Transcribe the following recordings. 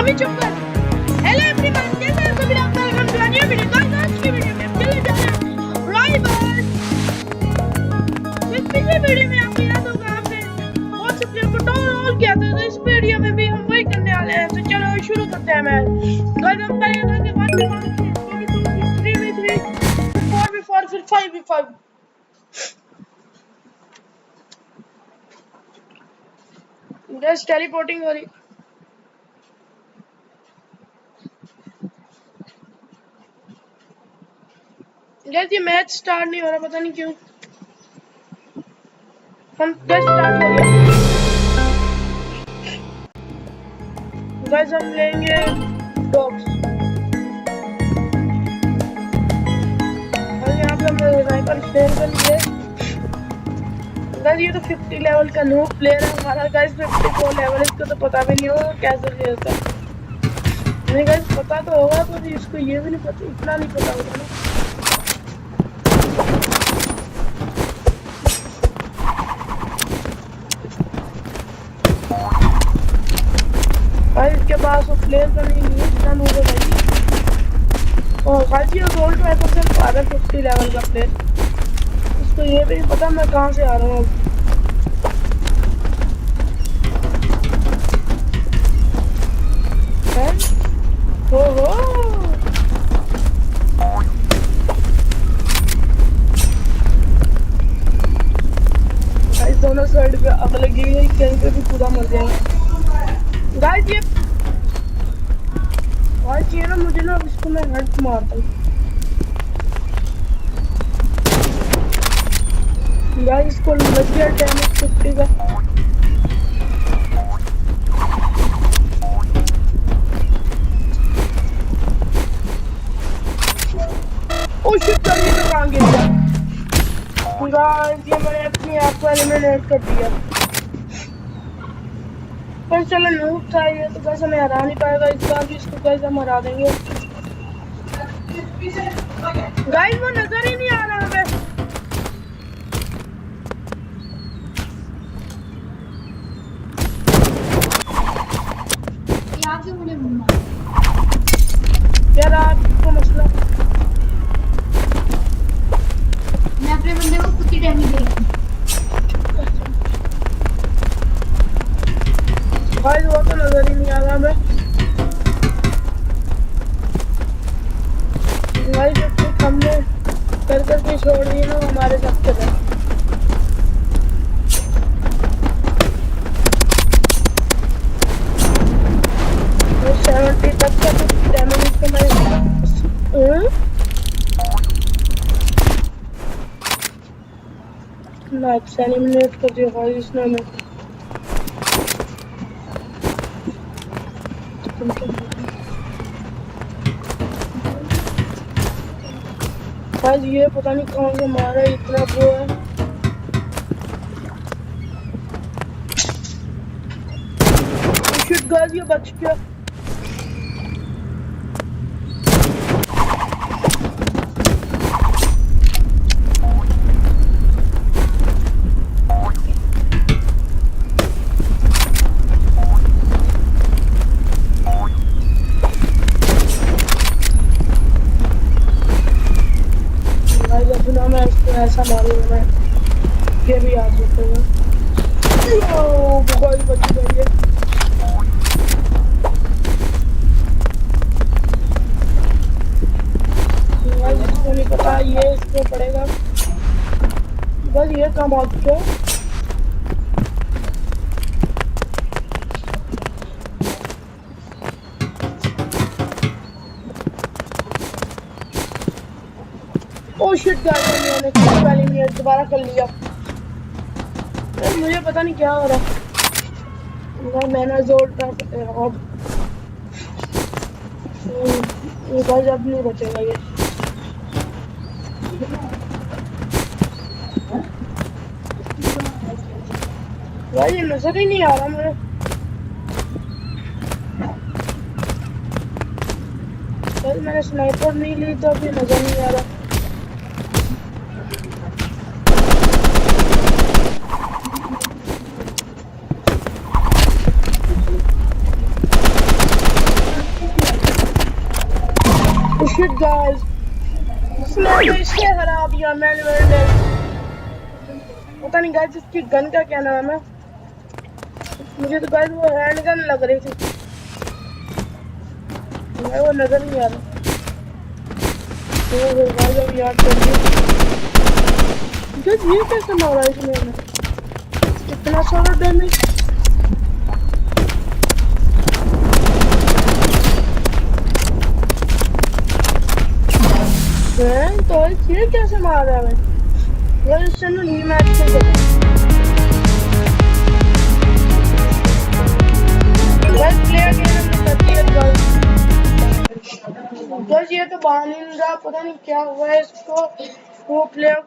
अभी चुप कर। हेलो एवरीवन, कैसे हैं सभी लोग? Welcome to a new video. Guys आज की वीडियो में हम चले जा रहे हैं राइवल। इस पिछले वीडियो में आपको याद होगा हमने बहुत से प्लेयर को डाउनलोड किया था, तो इस वीडियो में भी हम वही करने वाले हैं। तो चलो शुरू करते हैं मैच। गाइस हम पहले 1v1 3v3 4v4 फिर 5v5। गाइस टेलीपोर्टिंग हो रही। गाइस ये मैच स्टार्ट नहीं हो रहा, पता नहीं क्यों। हम जस्ट स्टार्ट हो गया। गाइस हम लेंगे डॉग्स और यहाँ पे हमने राइफल शेयर कर लिए। गाइस ये तो 50 लेवल का नो प्लेयर है हमारा। गाइस 54 लेवल, इसको तो पता भी नहीं होगा कैसे खेलता है। नहीं गाइस पता तो होगा, पर इसको ये भी नहीं पता, इतना नहीं पता होगा ना। भाई इसके पास वो प्लेयर तो नहीं है, इतना नूब है भाई। और गाइस ये गोल्ड राइफल से आ रहा है 50 लेवल का प्लेयर। उसको ये भी नहीं पता मैं कहाँ से आ रहा हूँ। हो गाइस दोनों साइड पे आग लगी है, कहीं पे भी पूरा मर जाएंगे। गाइस ये ना मुझे ना इसको मैं हेड मारता हूँ। गाइस इसको लग गया डैमेज 50 का। ओ शिट कर, ये तो कहाँ गिर गया। गाइस ये मैंने अपने आप को एलिमिनेट कर दिया। पर चलो नूब था ये, तो गाइस हमें हरा नहीं पाएगा इस बार भी। इसको गाइस हम हरा देंगे। गाइस वो नजर ही नहीं आ रहा हमें। यार आपको मसला, मैं अपने बंदे को खुद ही डैमेज दे रहा हूँ। भाई वो तो नजर ही नहीं आ रहा हमें। भाई जो कुछ हमने करके छोड़ दी ना, हमारे साथ चला। 70 तक का कुछ डैमेज इसको मैं नाइस एलिमिनेट कर दिया भाई इसने हमें। भाई ये पता नहीं कहाँ से मारा, इतना वो है। शिट गाइस ये बच गया। ऐसा मारूंगा मैं, ये भी आ सकता है। बहुत बच गई है। इसको नहीं पता ये इसको पड़ेगा। बस ये काम भाग के ओ शिट गाइस मैंने पहले मिनट दोबारा कर लिया। मुझे पता नहीं क्या हो रहा है। मैंने जोर अब गाइस अब नहीं बचेगा ये। गाइस ये नजर ही नहीं आ रहा मुझे। गाइस मैंने स्नाइपर नहीं ली तो अभी नजर नहीं आ रहा। शिट गाइस, इसने इससे हरा दिया मेलवर्डेस। पता नहीं गाइस इसकी गन का क्या नाम है, मुझे तो गाइस वो हैंड गन लग रही थी, मैं वो नजर नहीं आ रहा। तो गाइस अब याद करिए गाइस ये कैसे मारा इसने हमें, इतना सारा डैमेज। तो ये कैसे मारा है यार, इससे नी मैच नहीं कर गाइस, ये तो बाहर नहीं रहा, पता नहीं क्या हुआ है इसको। वो प्लेयर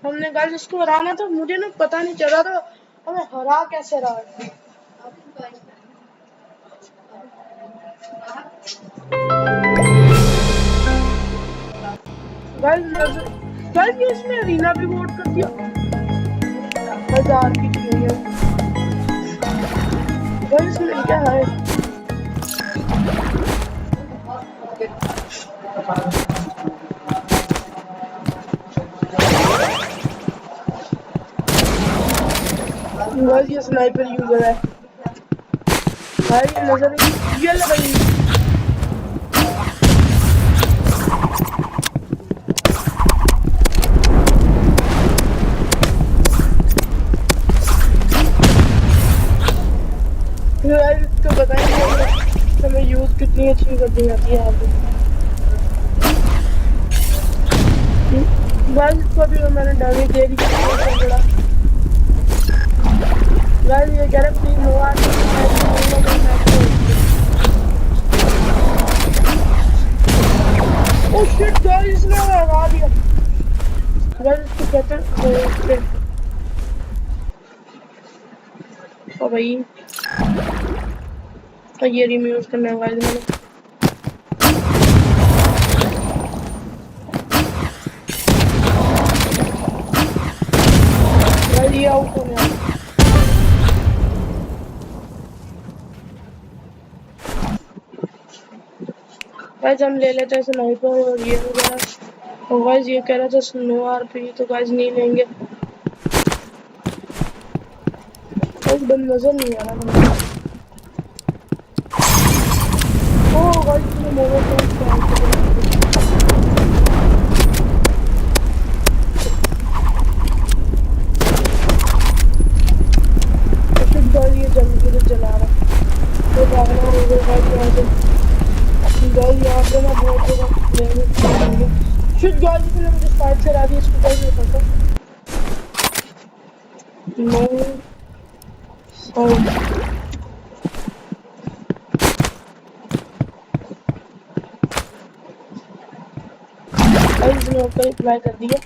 हमने गाइस इसको हराना था, मुझे ना पता नहीं चला था हमें हरा कैसे रहा है। गाइस ये इसने अरीना भी वोट कर दिया 1000 की टीम है। गाइस इसमें क्या है, गाइस ये स्नाइपर यूजर है भाई, ये नजर ये लगाई। तो बताएंगे हमें यूज कितनी अच्छी करनी आती है आपको। गाइस इसको भी मैंने डैमेज दे दी बड़ा। गाइस ये कह रहे please no are oh shit guys इसने हरा दिया। गाइस इसको कहते हैं ओ भाई, तो ये रिम्यूव करने वाले मैंने। ये आउट होने वाला। गाइस हम ले लेते हैं स्नाइपर और ये वगैरह। और गाइस ये कह रहा था स्नो आरपी, तो गाइस नहीं लेंगे, गाइस बंद नजर नहीं आ रहा। ओ गाइस ये मोनो ये जल्दी चला रहा तो भागना होगा गाइस यहाँ से। गाइस यहाँ पे ना बहुत जगह शिट गाइस इसने मुझे साइड से हरा दिया, इसको कैसे पता नो सॉरी। गाइस इसने ऊपर अप्लाई कर दिया।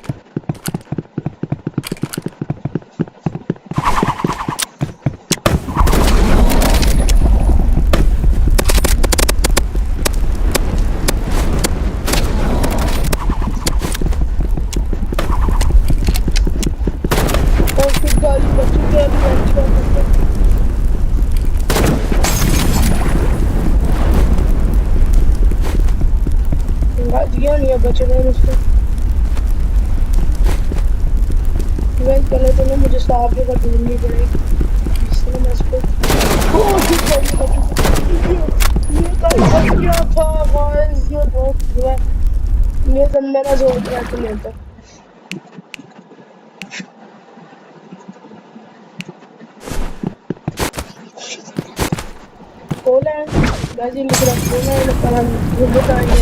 दिया नहीं है बचे गए मुझसे। पहले तो ना मुझे साफ जगह ढूंढनी पड़ेगी, इसलिए मैं इसको ये था गाइस, ये बहुत हुआ ये सब मेरा जोर ट्रैक नहीं होता। कोला है गाइस, ये लिख रहा कोला है, लेकिन हम बताएंगे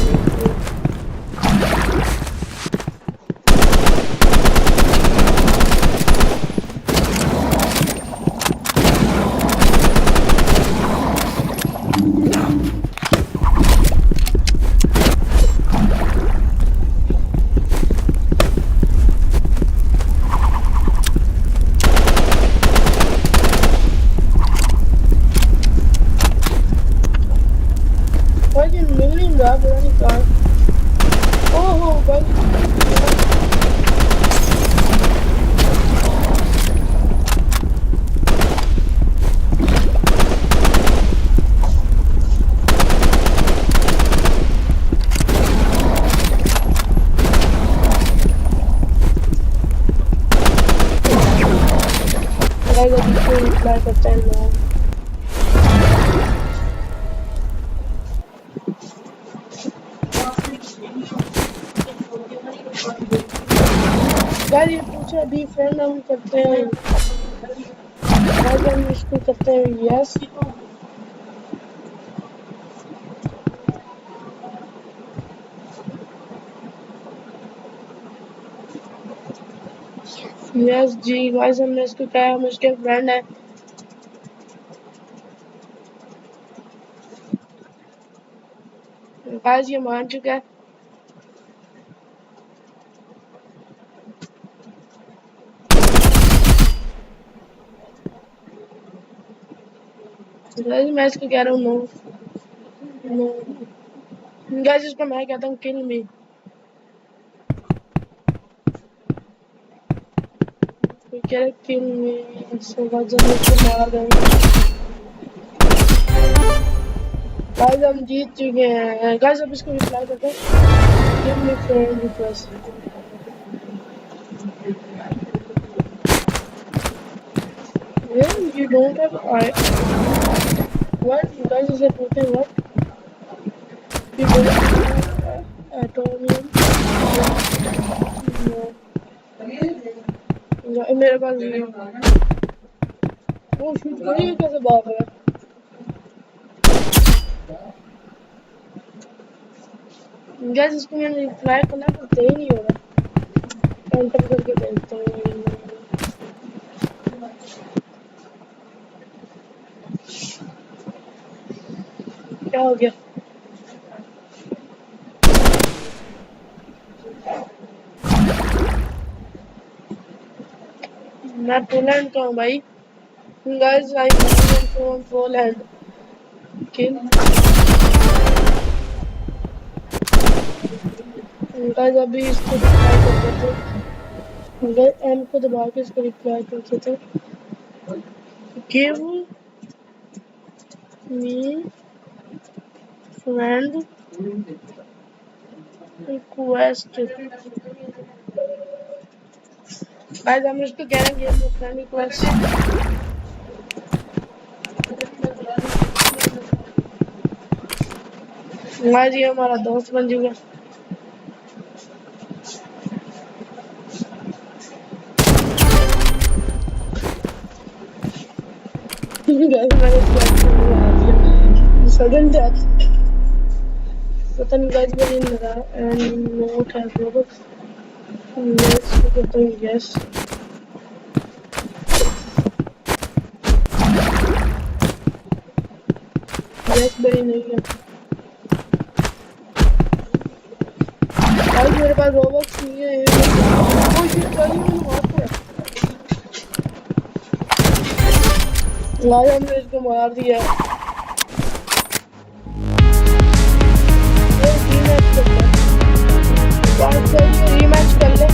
करते हैं लोग। गाइस ये पूछे अभी फ्रेंड हम करते हैं, गाइस हम इसको करते हैं यस। यस जी गाइस हमने इसको कहा, हम इसके फ्रेंड हैं। गाइस ये मान चुका है। गाइस मैं इसको कह रहा हूँ नो नो। गाइस इसको मैं कहता हूँ किल मी। कह रहे किल मी, सो गाइस हम इसको मार देंगे। गाइस हम जीत चुके हैं। गाइस अब इसको रिप्लाई करते हैं, give me friend request. You don't have I. What? You guys is reporting what? You don't have atomium? No. मेरे पास नहीं है। वो शूट करिए कैसे भाग रहा है? गैस इसको मैंने रिप्लाई करना तो दे ही नहीं हो रहा। एंटर करके देखते हैं। क्या हो गया? मैं पोलैंड का हूँ भाई। Guys, I am from Poland. Okay. Guys, अभी इसको रिप्लाई कर देते हैं। Guys, M को दबा के इसको रिप्लाई कर देते हैं। Give me friend request. Guys, हम इसको कह रहे हैं give me friend request. Guys, ये हमारा दोस्त बन चुका। Sudden death. Pata nahi guys मुझे नहीं लगा and not have Robux. Let's get the yes. Yes बड़ी नहीं है। गाइस मेरे पास Robux नहीं है। वो शिट गाइस मैंने मार दिया। गाइस हमने इसको मार दिया। रीमैच कर ले।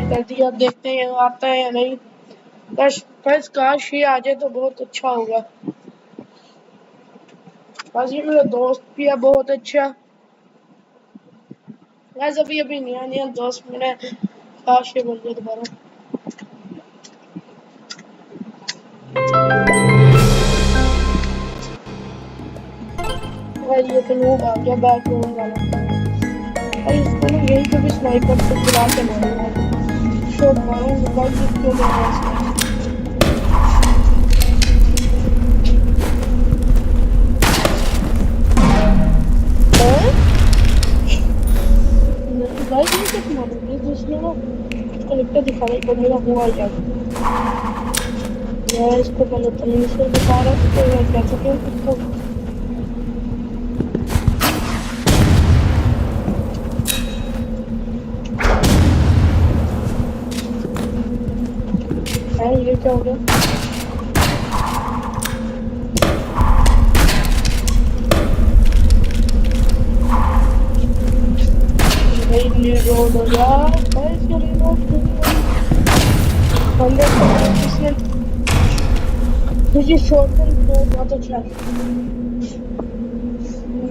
कर दिया, अब देखते हैं आता है या नहीं। बस काश ये आ जाए तो बहुत अच्छा होगा। बस ये मेरा दोस्त भी है बहुत अच्छा। गाइस अभी नया दोस्त मिला, काश ये बन जाए दोबारा। गाइस ये तो नूब आ गया बैकग्राउंड वाला। गाइस इसको ना यहीं पे भी स्नाइपर से चला के मारूंगा। शॉट मारूंगा गाइस इसको मारूंगा। गाइस ये कैसे मारूंगा? जिसने ना कलेक्टर दिखाने को मेरा हुआ यार। मैं इसको पहले तमीज से दिखा रहा था तो मैं कह सकती हूँ इसको। ये क्या हो गया? reload यार, गाइस ये reload किसने मुझे शॉटगन तो बहुत अच्छा है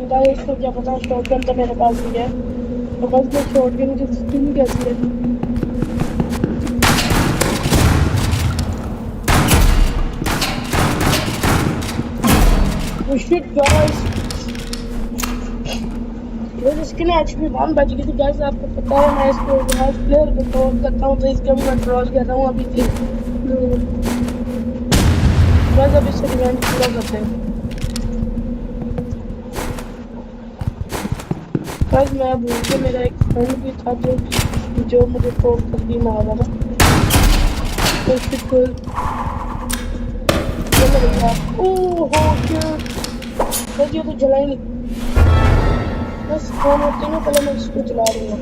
गाइस। इसको क्या पता, शॉटगन तो मेरे पास भी है। तो बस मैं शॉटगन की स्किन कैसी है। Oh shit guys, मेरी स्किन एचपी 1 बच गई थी गाइस। आपको पता है मैं इसको हाउस प्लेयर को ट्रोल करता हूँ, तो इसका भी मैं ट्रोल कर रहा हूँ अभी भी। बस अब इससे रिवेंज पूरा करते हैं गाइस। मैं भूल के, मेरा एक फ्रेंड भी था जो मुझे ट्रोल करके मार रहा था। तो shit guys, चलो भैया। ओह हो शिट, ये तो जला ही नहीं। बस फोन होते ना, पहले मैं इसको चला दूंगा।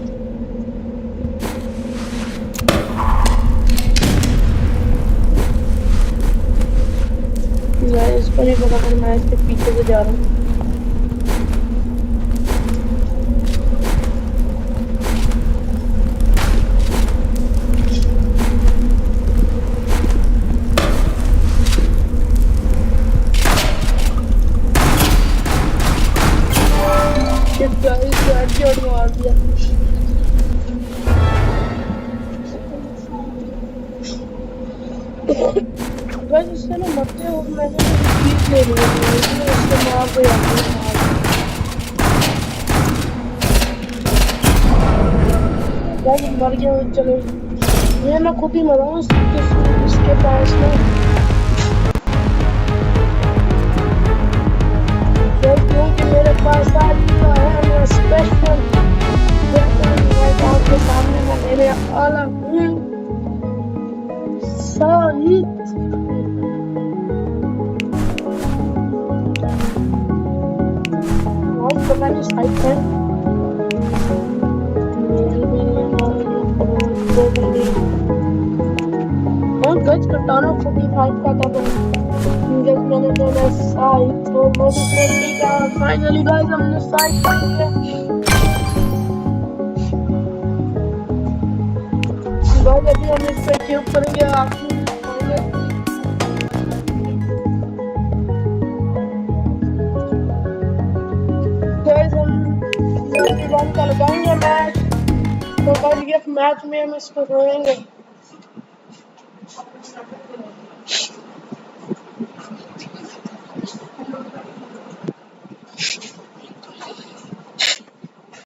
मैं इसको नहीं पता, पर मैं इसके पीछे से जा रहा हूँ। शिट गाइस, हेडशॉट मार दिया। गाइस इससे ना मरते हो, मैंने पीस ले लिया है, इसलिए इसको मार दो यार। गाइस मर गया हूँ, चलो ये मैं खुद ही मरा हूँ इसके पास में। क्योंकि मेरे पास आज का है मेरा स्पेशल आपके सामने मैं लेने वाला हूँ साहिद। तो मैंने साइड है और गज कटाना 45 का था गज मैंने लेना साइड। तो फाइनली गाइस हमने साइड कर लिया गाइस। अभी हम इस पे क्यूब करेंगे आपको गाइस। हम 1 का लगाएंगे मैच, तो गाइस ये मैच में हम इसको रोएंगे।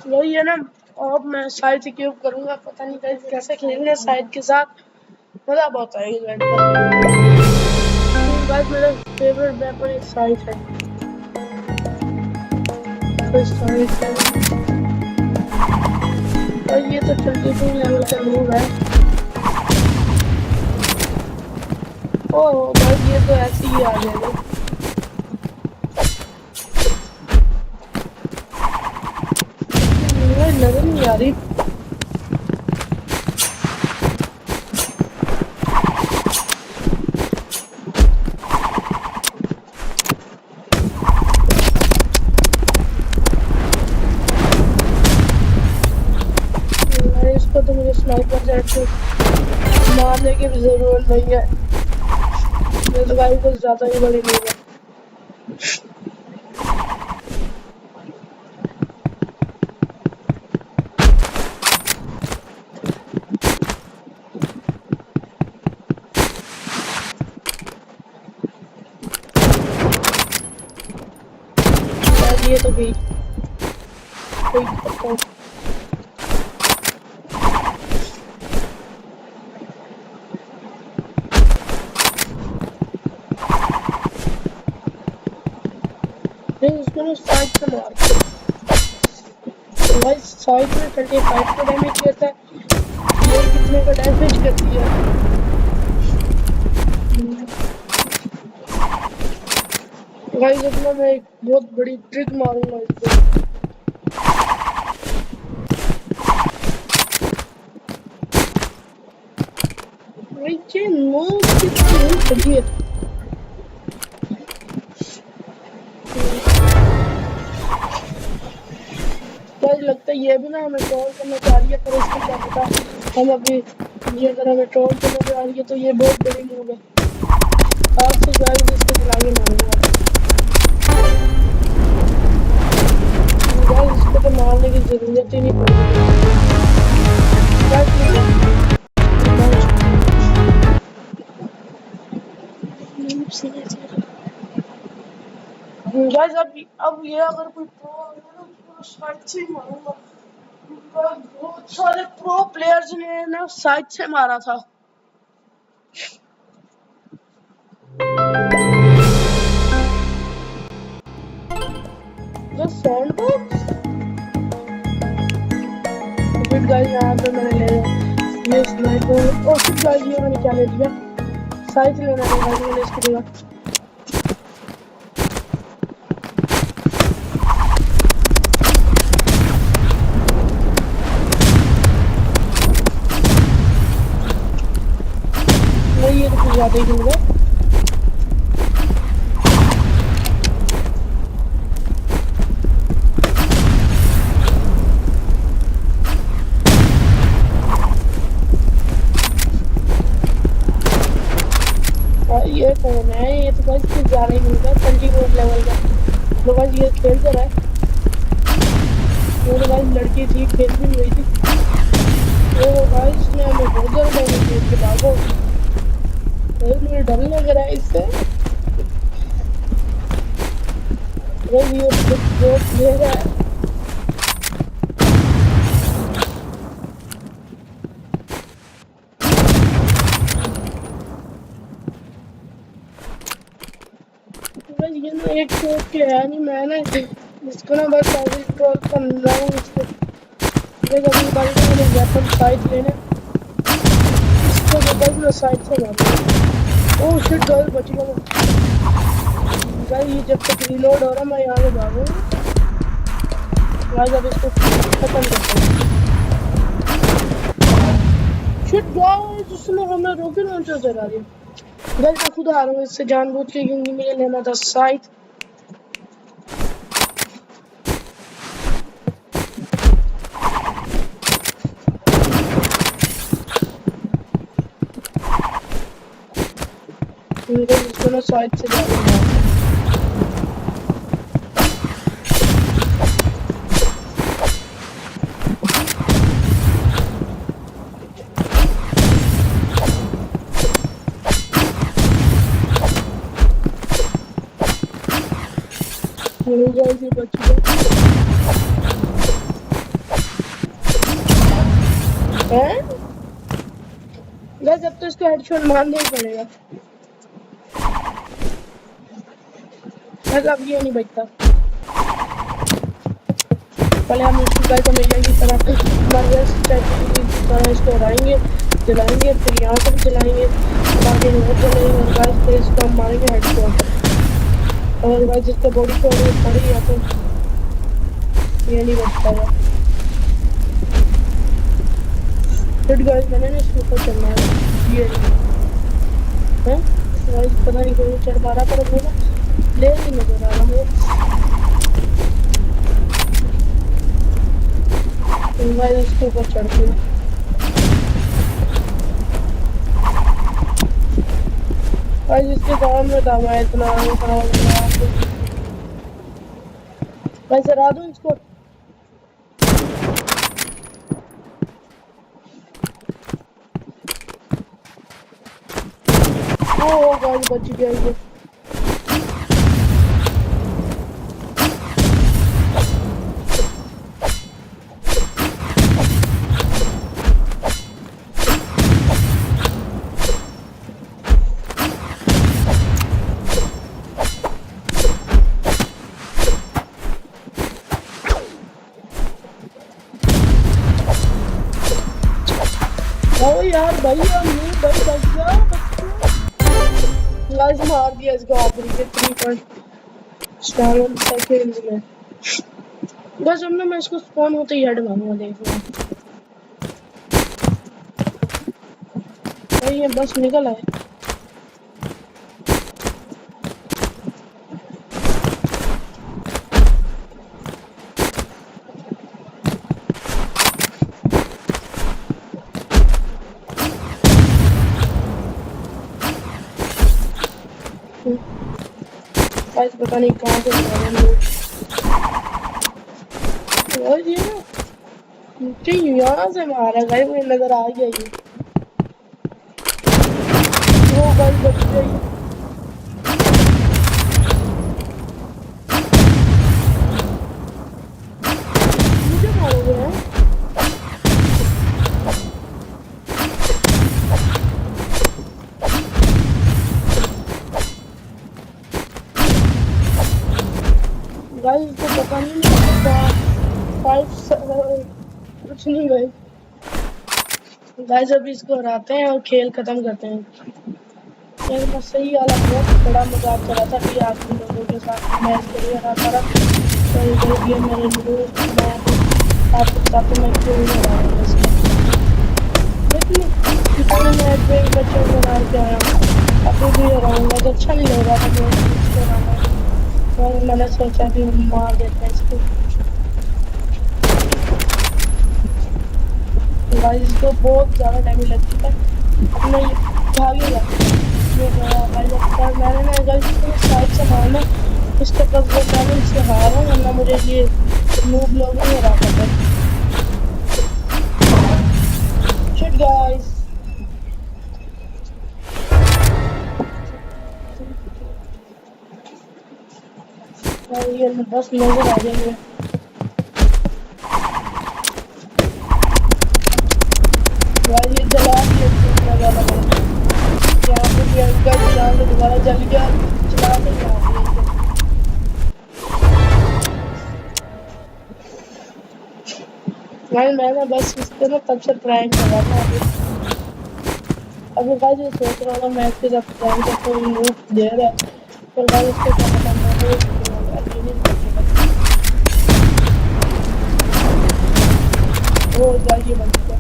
वही है ना, अब मैं साइड से क्यूब करूंगा। पता नहीं गाइस कैसे खेलेंगे साइड के साथ, मजा बहुत आएगा गाइस। मेरा फेवरेट वेपन एक साइड है, तो साइड है। और ये तो 32 लेवल का मूव है। ओह गाइस ये तो ऐसे ही आ जाएगा। नजर नहीं आ रही। इसको तो मुझे स्नाइपर जेट से मारने की भी जरूरत नहीं है, ये तो भाई कुछ ज्यादा ही बड़ी नहीं है। ये तो गई कोई इसको साइड से मारते तो भाई साइड में 35 का डैमेज किया था, ये कितने का डैमेज करती है। गाइस अपना मैं एक बहुत बड़ी ट्रिक मारूंगा इसको। नीचे नो कितनी खड़ी है। गाइस लगता है ये भी ना हमें ट्रोल करना चाह रही है, पर इसको क्या पता हम अभी ये अगर हमें ट्रोल करना चाह रही है तो ये बहुत बड़ी मूव है। आज से गाइस इसको चला के मारूंगा। गाइस इसको तो मारने की जरूरत ही नहीं पड़ेगी। गाइस अब ये अगर कोई प्रो है ना उसको साइड से ही मारूंगा। बहुत सारे प्रो प्लेयर्स ने ना साइड से मारा था। जो सैंड बॉक्स फिर गाइस यहाँ पे मैंने ले लिया ये स्नाइपर और फिर गाइस ये मैंने क्या ले लिया साइड लेना है गाइस मैंने इसके लिए मैं ये तो ज्यादा ही दूंगा। ये कौन है ये तो गाइस कुछ ज्यादा ही मिलता है 24 लेवल का तो गाइस ये खेल कर रहा है वो तो गाइस लड़की थी खेल भी हुई थी वो गाइस ने हमें बहुत ज्यादा डैमेज दिया इसके भागो गाइस मुझे डर लग रहा है इससे गाइस ये बहुत ले रहा है ये ना एक शॉट के है नहीं मैं ना इसको ना बस ऐसे ट्रोल कर रहा हूँ इसको मैं अगली बार तो मैंने वेपन साइड लेने इसको तो बस मैं साइड से मारूंगा ओह शिट गाइस बच गया गाइस ये जब तक रीलोड हो रहा मैं यहाँ से भागूंगा गाइस अब इसको खत्म करता हूँ शिट गाइस उसने हमें रॉकेट लॉन्चर चला दिया गाइस मैं खुद आ रहा हूँ इससे जानबूझ के क्योंकि मुझे लेना था साइड इसको ना साइड से जाना गाइस ये बच गया हैं गाइस अब तो इसको हेडशॉट मारना ही पड़ेगा अब ये नहीं बचता पहले हम इसको गाइस हमेशा की तरह हमारे तरह इसको उड़ाएंगे जलाएंगे फिर यहाँ से भी जलाएंगे बाकी नहीं जलाएंगे और गाइस फिर इसको हम मारेंगे हेडशॉट और गाइस जिसका बॉडी को पड़ी या तो ये नहीं बचता है फिर गाइस मैंने ना इसके ऊपर चलना है ये है गाइस पता नहीं कोई चढ़ पा रहा पर मुझे प्लेयर नहीं नजर आ रहा मुझे गाइस इसके ऊपर चढ़ती हूँ गाइस इसके काम में दम है इतना गाइस हरा दूँ इसको ओह गाइस बच गया ये ओ यार भाई नहीं भाई बच गया गाइस मार दिया इसको आखिरी के 3.7 सेकंड्स में बस हमने मैं इसको स्पॉन होते ही हेड मारूंगा देखो भाई ये बस निकल आए पता नहीं कहाँ से बना रहे हैं लोग। और ये ना नीचे यहाँ से मारा गाइस, मुझे नजर आ गया ये। वो गाइस बच गई। मुझे मारोगे हैं? गाइस इसको पता नहीं कुछ नहीं गाइस। गाइस अभी इसको हराते हैं और खेल खत्म करते हैं। यार मैं सही वाला बहुत बड़ा मजाक करा था कि आप लोगों के साथ मैच करिए रहा था। पर ये मेरे दोस्त मैं आपके साथ मैं क्यों नहीं रहा हूँ इसमें। लेकिन इतने मैच में बच्चों को हरा के आया हूँ, अभी भी हराऊंगा तो अच्छा नहीं लग रहा था मुझे इसको हराना। और मैंने सोचा कि मार देते हैं इसको। गाइस इसको बहुत ज़्यादा डैमेज लग चुका है। अब मैं भागेगा ये गया गाइस। अब मैंने ना गाइस इसको साइड से मारना इसके पास वो डैमेज से हारा हूँ, वरना मुझे ये नूब लोग नहीं हरा पाते। शिट गाइस ये बस नजर आ जाएंगे। गाइस ये जला दिया इसने वाला यहाँ पे भी अंकल यहाँ से दोबारा जल गया, चला के मार दिया। मैं ना बस इसको ना तब से प्रैंक कर रहा था। अभी गाइस ये सोच रहा था मैं इसके साथ प्रैंक करके लूट दे रहा है, पर गाइस इसको क्या पता मैं ये नहीं करूँगा। ओ गाइस ये बंद गया।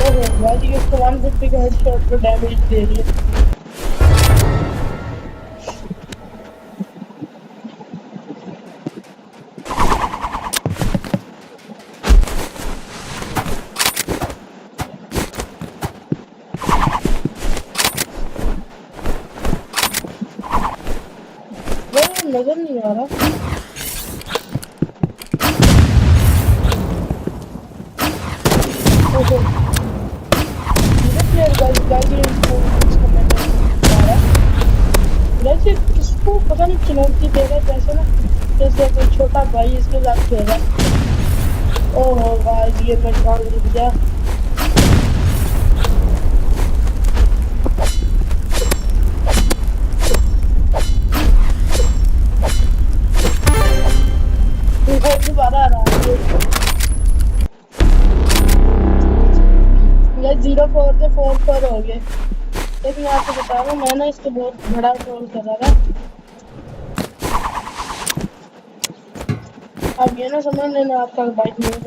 ओहो गाइस ये इसको 150 का हेडशॉट पे डैमेज दे रही है। नजर नहीं आ रहा। ओहो प्लेयर गाइस वैसे किसको पता नहीं चुनौती दे रहा है, जैसे ना जैसे कोई छोटा भाई इसके साथ खेल रहा है। ओहो गाइस ये मैं काम रुक गया। दोबारा आ रहा है 0-4 से 4-4 हो गए। लेकिन मैं आपको बता रहा हूँ मैं ना इसको बहुत बड़ा ट्रोल कर रहा था। अब ये ना समझ लेना आपका बाइक नहीं है।